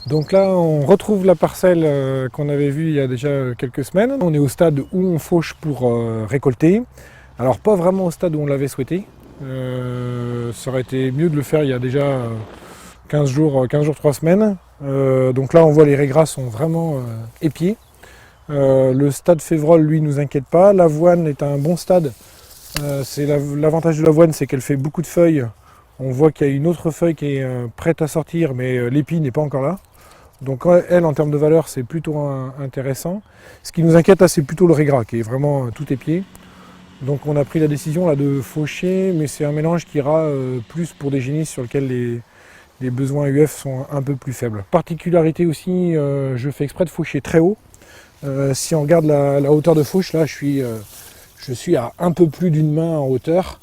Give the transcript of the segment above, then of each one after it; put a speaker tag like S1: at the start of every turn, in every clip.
S1: Donc là, on retrouve la parcelle qu'on avait vue il y a déjà quelques semaines. On est au stade où on fauche pour récolter. Alors pas vraiment au stade où on l'avait souhaité. Ça aurait été mieux de le faire il y a déjà 15 jours, 3 semaines. Donc là, on voit les raies sont vraiment épiées. Le stade févrole, lui, nous inquiète pas. L'avoine est à un bon stade. L'avantage de l'avoine, c'est qu'elle fait beaucoup de feuilles. On voit qu'il y a une autre feuille qui est prête à sortir, mais l'épi n'est pas encore là. Donc elle, en termes de valeur, c'est plutôt intéressant. Ce qui nous inquiète, c'est plutôt le régras, qui est vraiment tout épié. Donc on a pris la décision là, de faucher, mais c'est un mélange qui ira plus pour des génisses sur lesquels les besoins UF sont un peu plus faibles. Particularité aussi, je fais exprès de faucher très haut. Si on regarde la hauteur de fauche, là, je suis à un peu plus d'une main en hauteur.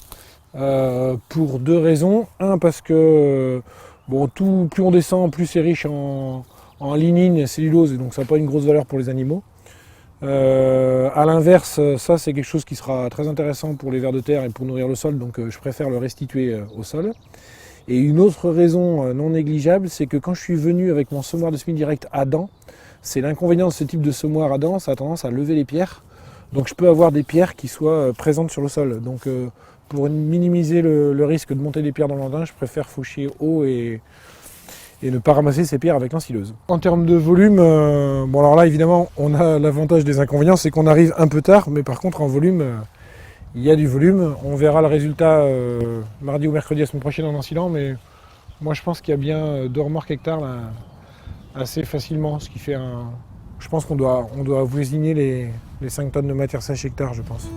S1: Pour deux raisons. Un, parce que bon, plus on descend, plus c'est riche en lignine et cellulose, et donc ça n'a pas une grosse valeur pour les animaux. A l'inverse, ça c'est quelque chose qui sera très intéressant pour les vers de terre et pour nourrir le sol, donc je préfère le restituer au sol. Et une autre raison non négligeable, c'est que quand je suis venu avec mon semoir de semis direct à dents, c'est l'inconvénient de ce type de semoir à dents, ça a tendance à lever les pierres. Donc je peux avoir des pierres qui soient présentes sur le sol. Donc pour minimiser le risque de monter des pierres dans l'andin, je préfère faucher haut et ne pas ramasser ces pierres avec l'ensileuse. En termes de volume, bon alors là évidemment on a l'avantage des inconvénients, c'est qu'on arrive un peu tard, mais par contre en volume, il y a du volume. On verra le résultat mardi ou mercredi la semaine prochaine en ensilant, mais moi je pense qu'il y a bien 2 remorques hectares là, assez facilement, ce qui fait je pense qu'on doit voisiner les 5 tonnes de matière sèche hectare, je pense.